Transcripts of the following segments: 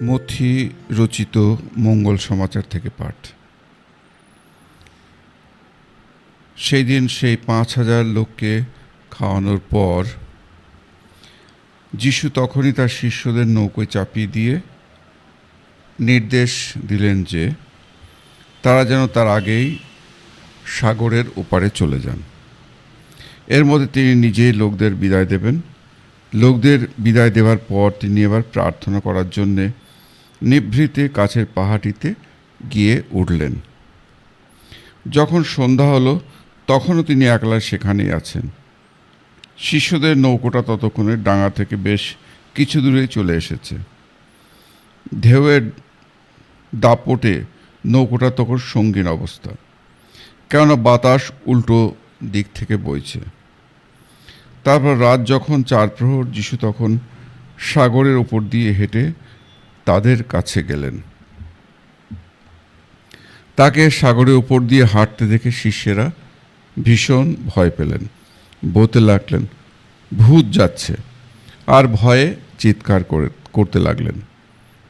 মথি রচিত মঙ্গল সমাচার থেকে পাঠ। সেই দিন সেই 5,000 লোককে খাওয়ানোর পর যিশু তখনই তার শিষ্যদের নৌকোয় চাপিয়ে দিয়ে নির্দেশ দিলেন যে তারা যেন তার আগেই সাগরের ওপারে চলে যান। এর মধ্যে তিনি নিজেই লোকদের বিদায় দেবেন। লোকদের বিদায় দেওয়ার পর তিনি এবার প্রার্থনা করার জন্যে নিভৃতে কাছের পাহাড়টিতে গিয়ে উঠলেন। যখন সন্ধ্যা হলো তখনও তিনি একলা সেখানেই আছেন। শিষ্যদের নৌকোটা ততক্ষণে ডাঙা থেকে বেশ কিছু দূরেই চলে এসেছে। ঢেউয়ের দাপটে নৌকোটা তখন সঙ্গীন অবস্থা, কেননা বাতাস উল্টো দিক থেকে বইছে। তারপর রাত যখন 4 প্রহর, যিশু তখন সাগরের ওপর দিয়ে হেঁটে তাদের কাছে গেলেন। তাকে সাগরের উপর দিয়ে হাঁটতে দেখে শিষ্যেরা ভীষণ ভয় পেলেন, বলতে লাগলেন, ভূত যাচ্ছে, আর ভয়ে চিৎকার করতে লাগলেন।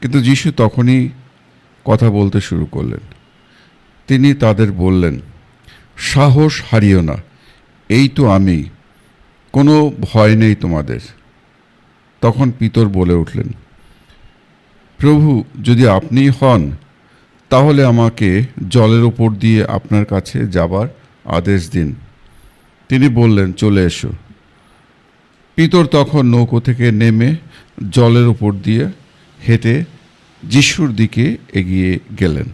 কিন্তু যিশু তখনই কথা বলতে শুরু করলেন। তিনি তাদের বললেন, সাহস হারিও না, এই তো আমি, কোনো ভয় নেই তোমাদের। তখন পিতর বলে উঠলেন, প্রভু, যদি আপনি হন তাহলে আমাকে জলের ওপর দিয়ে আপনার কাছে যাবার আদেশ দিন। তিনি বললেন, চলে এসো। পিতর তখন নৌকো থেকে নেমে জলের উপর দিয়ে হেঁটে যিশুর দিকে এগিয়ে গেলেন।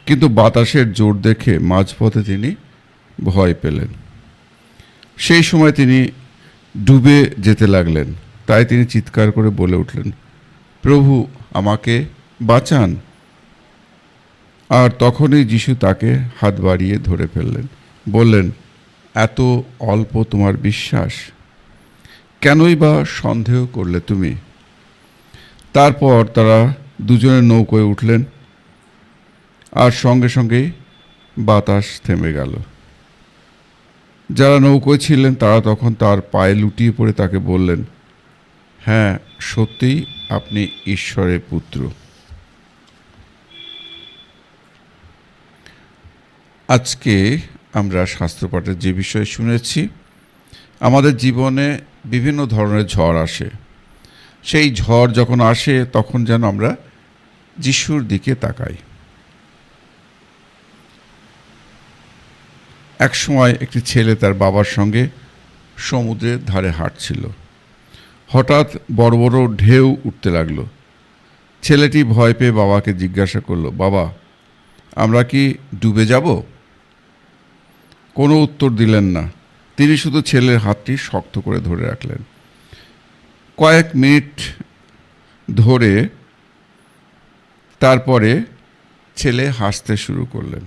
কিন্তু বাতাসের জোর দেখে মাঝপথে তিনি ভয় পেলেন। সেই সময় তিনি ডুবে যেতে লাগলেন। তাই তিনি চিৎকার করে বলে উঠলেন, প্রভু, আমাকে বাঁচান। আর তখনই যিশু তাকে হাত বাড়িয়ে ধরে ফেললেন, বললেন, এত অল্প তোমার বিশ্বাস, কেনই বা সন্দেহ করলে তুমি? তারপর তারা দুজনে নৌকোয় উঠলেন, আর সঙ্গে সঙ্গেই বাতাস থেমে গেল। যারা নৌকোয় ছিলেন তারা তখন তার পায়ে লুটিয়ে পড়ে তাকে বললেন, হ্যাঁ, সত্যিই আপনি ঈশ্বরের পুত্র। আজকে আমরা শাস্ত্রপাঠের যে বিষয় শুনেছি, আমাদের জীবনে বিভিন্ন ধরনের ঝড় আসে। সেই ঝড় যখন আসে তখন যেন আমরা যিশুর দিকে তাকাই। এক সময় একটি ছেলে তার বাবার সঙ্গে সমুদ্রের ধারে হাঁটছিল। হঠাৎ বড় বড় ঢেউ উঠতে লাগলো। ছেলেটি ভয় পেয়ে বাবাকে জিজ্ঞাসা করলো, বাবা, আমরা কি ডুবে যাব? কোনো উত্তর দিলেন না। তিনি শুধু ছেলের হাতটি শক্ত করে ধরে রাখলেন। কয়েক মিনিট ধরে তারপরে ছেলে হাসতে শুরু করলেন।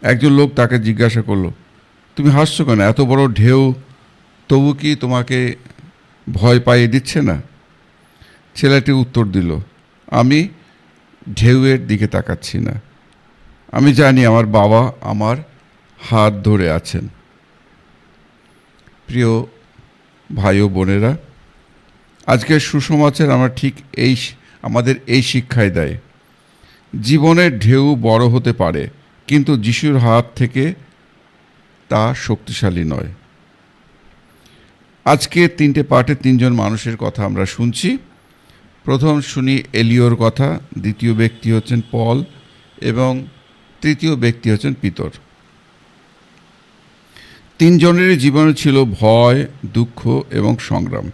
একজন লোক তাকে জিজ্ঞাসা করলো, তুমি হাসছো কেন? এত বড় ঢেউ, তবু কি তোমাকে ভয় পাইয়ে দিচ্ছে না? ছেলেটি উত্তর দিল, আমি ঢেউয়ের দিকে তাকাচ্ছি না, আমি জানি আমার বাবা আমার হাত ধরে আছেন। প্রিয় ভাই ও বোনেরা, আজকের সুসমাচার আমাদের এই শিক্ষাই দেয়, জীবনের ঢেউ বড় হতে পারে, কিন্তু যিশুর হাত থেকে তা শক্তিশালী নয়। আজকে 3টে পাঠে 3জন মানুষের কথা আমরা শুনছি। প্রথম শুনি এলিওর কথা, দ্বিতীয় ব্যক্তি হচ্ছেন পল এবং তৃতীয় ব্যক্তি হচ্ছেন পিতর। 3 জনেরই জীবনে ছিল ভয়, দুঃখ এবং সংগ্রাম,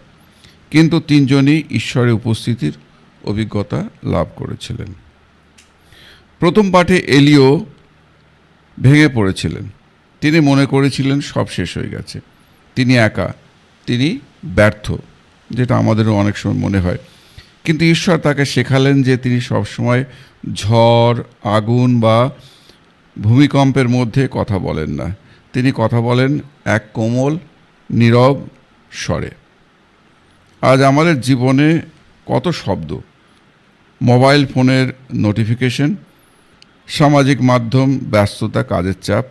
কিন্তু 3 জনই ঈশ্বরের উপস্থিতির অভিজ্ঞতা লাভ করেছিলেন। প্রথম পাঠে এলিও ভেঙে পড়েছিলেন। তিনি মনে করেছিলেন সব শেষ হয়ে গেছে, তিনি একা, তিনি ব্যর্থ, যেটা আমাদেরও অনেক সময় মনে হয়। কিন্তু ঈশ্বর তাকে শেখালেন যে তিনি সবসময় ঝড়, আগুন বা ভূমিকম্পের মধ্যে কথা বলেন না, তিনি কথা বলেন এক কোমল নীরব স্বরে। আজ আমাদের জীবনে কত শব্দ, মোবাইল ফোনের নোটিফিকেশন, সামাজিক মাধ্যম, ব্যস্ততা, কাজের চাপ,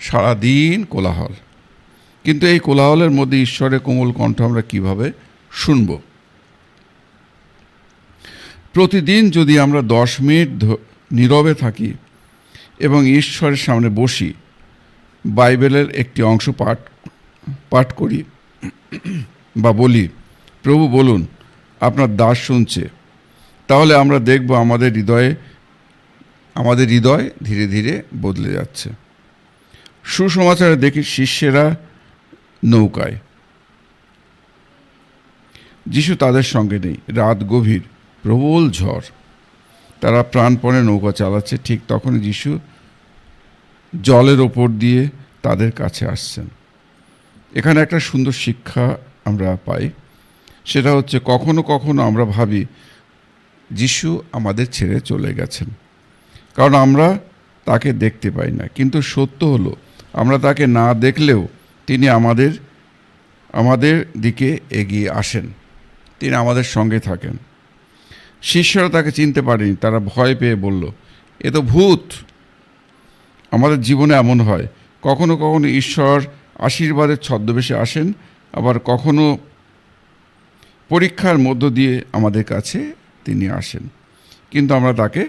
সারাদিন কোলাহল। কিন্তু এই কোলাহলের মধ্যে ঈশ্বরের কোমল কণ্ঠ আমরা কিভাবে শুনব? প্রতিদিন যদি আমরা 10 মিনিট নীরবে থাকি এবং ঈশ্বরের সামনে বসি, বাইবেলের একটি অংশ পাঠ করি বা বলি, প্রভু বলুন, আপনার দাস শুনছে, তাহলে আমরা দেখব আমাদের হৃদয় ধীরে ধীরে বদলে যাচ্ছে। সুসমাচারে দেখি শিষ্যেরা নৌকায়, যিশু তাদের সঙ্গে নেই। রাত গভীর, প্রবল ঝড়, তারা প্রাণপণে নৌকা চালাচ্ছে। ঠিক তখনই যিশু জলের ওপর দিয়ে তাদের কাছে আসছেন। এখানে একটা সুন্দর শিক্ষা আমরা পাই, সেটা হচ্ছে কখনো কখনো আমরা ভাবি যিশু আমাদের ছেড়ে চলে গেছেন, কারণ আমরা তাকে দেখতে পাই না। কিন্তু সত্য হলো, আমরা তাকে না দেখলেও তিনি আমাদের দিকে এগিয়ে আসেন, তিনি আমাদের সঙ্গে থাকেন। শিষ্যরা তাকে চিনতে পারেনি, তারা ভয় পেয়ে বলল, এ তো ভূত। আমাদের জীবনে এমন হয়, কখনো কখনো ঈশ্বর আশীর্বাদের ছদ্মবেশে আসেন, আবার কখনো পরীক্ষার মধ্য দিয়ে আমাদের কাছে তিনি আসেন, কিন্তু আমরা তাকে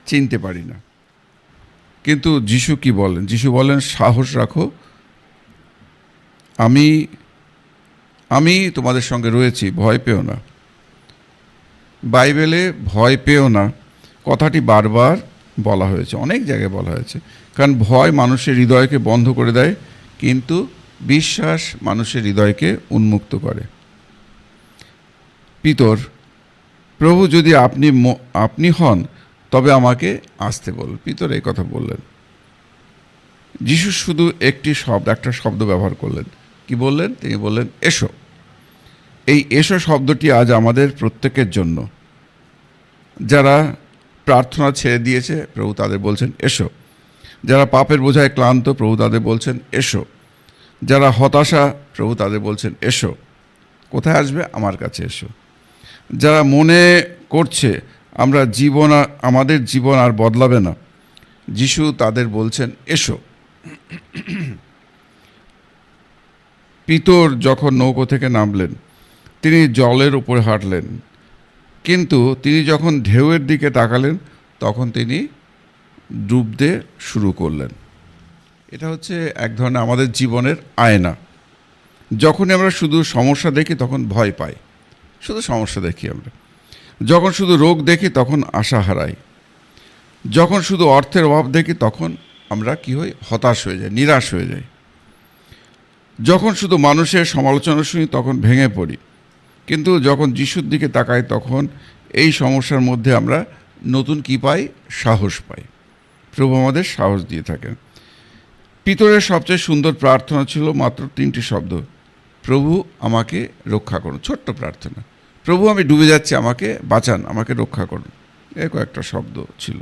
চিনতে পারি না। কিন্তু যিশু কি বলেন? যিশু বলেন, সাহস রাখো, আমি তোমাদের সঙ্গে রয়েছি, ভয় পেও না। বাইবেলে ভয় পেও না কথাটি বারবার বলা হয়েছে, অনেক জায়গায় বলা হয়েছে, কারণ ভয় মানুষের হৃদয়কে বন্ধ করে দেয়, কিন্তু বিশ্বাস মানুষের হৃদয়কে উন্মুক্ত করে। পিতর, প্রভু যদি আপনি হন তবে আমাকে আসতে বলুন। পিতর এই কথা বললেন। যিশু শুধু একটা শব্দ ব্যবহার করলেন। কি বললেন? তিনি বললেন, এসো। এই এসো শব্দটি আজ আমাদের প্রত্যেকের জন্য। যারা প্রার্থনা ছেড়ে দিয়েছে, প্রভু তাদের বলছেন এসো। যারা পাপের বোঝায় ক্লান্ত, প্রভু তাদের বলছেন এসো। যারা হতাশা, প্রভু তাদের বলছেন এসো। কোথায় আসবে? আমার কাছে এসো। যারা মনে করছে আমাদের জীবন আর বদলাবে না, যিশু তাদের বলছেন এসো। পিতর যখন নৌকো থেকে নামলেন, তিনি জলের উপরে হাঁটলেন, কিন্তু তিনি যখন ঢেউয়ের দিকে তাকালেন, তখন তিনি ডুবতে শুরু করলেন। এটা হচ্ছে এক ধরনের আমাদের জীবনের আয়না। যখনই আমরা শুধু সমস্যা দেখি, তখন ভয় পাই, শুধু সমস্যা দেখি আমরা। যখন শুধু রোগ দেখি, তখন আশা হারাই। যখন শুধু অর্থের অভাব দেখি, তখন আমরা কি হই? হতাশ হয়ে যাই, নিরাশ হয়ে যাই। যখন শুধু মানুষের সমালোচনা শুনি, তখন ভেঙে পড়ি। কিন্তু যখন যিশুর দিকে তাকাই, তখন এই সমস্যার মধ্যে আমরা নতুন কি পাই? সাহস পাই। প্রভু আমাদের সাহস দিয়ে থাকেন। পিতরের সবচেয়ে সুন্দর প্রার্থনা ছিল মাত্র 3টি শব্দ, প্রভু আমাকে রক্ষা করুন। ছোট্ট প্রার্থনা, প্রভু আমি ডুবে যাচ্ছি, আমাকে বাঁচান, আমাকে রক্ষা করুন। এই কয়েকটা শব্দ ছিল।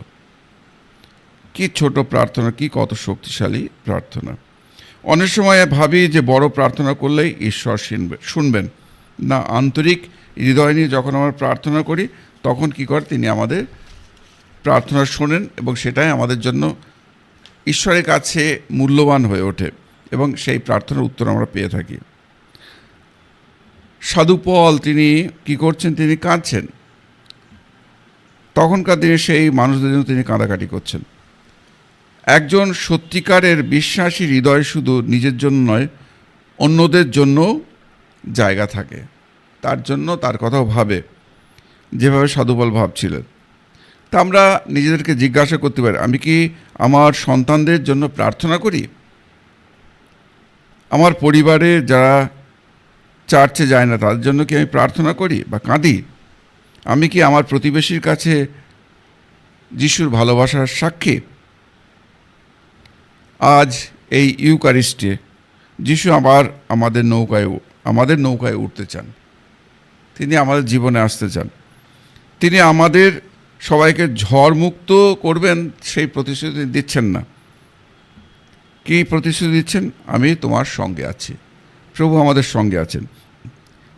কি ছোট প্রার্থনা, কি কত শক্তিশালী প্রার্থনা। অনেক সময় ভাবি যে বড় প্রার্থনা করলেই ঈশ্বর শুনবেন না। আন্তরিক হৃদয় নিয়ে যখন আমরা প্রার্থনা করি, তখন কি করে? তিনি আমাদের প্রার্থনা শোনেন, এবং সেটাই আমাদের জন্য ঈশ্বরের কাছে মূল্যবান হয়ে ওঠে, এবং সেই প্রার্থনার উত্তর আমরা পেয়ে থাকি। সাধু পল তিনি কি করছেন? তিনি কাঁদছেন। তখনকার দিনে সেই মানুষদের জন্য তিনি কাঁদাকাটি করছেন। একজন সত্যিকারের বিশ্বাসী হৃদয় শুধু নিজের জন্য নয়, অন্যদের জন্য জায়গা থাকে। তার জন্য তার কথাও ভাবে, যেভাবে সাধুপাল ভাবছিলেন। তা আমরা নিজেদেরকে জিজ্ঞাসা করতে পারি, আমি কি আমার সন্তানদের জন্য প্রার্থনা করি? আমার পরিবারে যারা চার্চে যায় না, তাদের জন্য কি আমি প্রার্থনা করি বা কাঁদি? আমি কি আমার প্রতিবেশীর কাছে যিশুর ভালোবাসার সাক্ষী? আজ এই ইউকারিস্টে যিশু আমাদের নৌকায় উঠতে চান। তিনি আমাদের জীবনে আসতে চান। তিনি আমাদের সবাইকে ঝড় মুক্ত করবেন, সেই প্রতিশ্রুতি দিচ্ছেন না। কি প্রতিশ্রুতি দিচ্ছেন? আমি তোমার সঙ্গে আছি। প্রভু আমাদের সঙ্গে আছেন।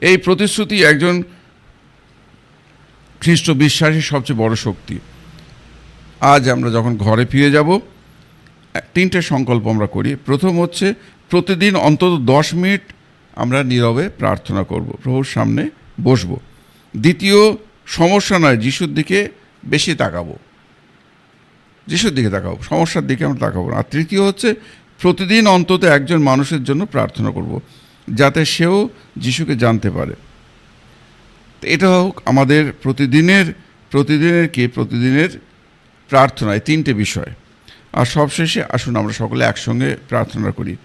এই প্রতিশ্রুতি একজন খ্রিস্ট বিশ্বাসীর সবচেয়ে বড় শক্তি। আজ আমরা যখন ঘরে ফিরে যাব, 3টে সংকল্প আমরা করি। প্রথম হচ্ছে, প্রতিদিন অন্তত 10 মিনিট আমরা নীরবে প্রার্থনা করব, প্রভুর সামনে বসব। দ্বিতীয়, সমস্যা নয়, যিশুর দিকে বেশি তাকাবো, যিশুর দিকে তাকাবো, সমস্যার দিকে আমরা তাকাবো না। আর তৃতীয় হচ্ছে, প্রতিদিন অন্তত একজন মানুষের জন্য প্রার্থনা করব, যাতে সেও যিশুকে জানতে পারে। এটা হোক আমাদের প্রতিদিনের প্রার্থনা, এই তিনটে বিষয়। আর সবশেষে আসুন আমরা সকলে একসঙ্গে প্রার্থনা করি।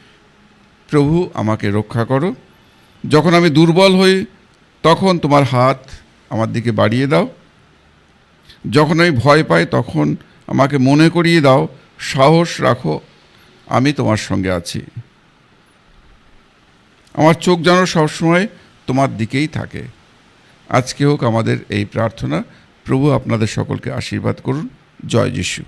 প্রভু, আমাকে রক্ষা করো, যখন আমি দুর্বল হই তখন তোমার হাত আমার দিকে বাড়িয়ে দাও, যখন আমি ভয় পাই তখন আমাকে মনে করিয়ে দাও, সাহস রাখো, আমি তোমার সঙ্গে আছি। আমার চোখ যেন সবসময় তোমার দিকেই থাকে। আজকে হোক আমাদের এই প্রার্থনা। প্রভু আপনাদের সকলকে আশীর্বাদ করুন। জয় যিশু।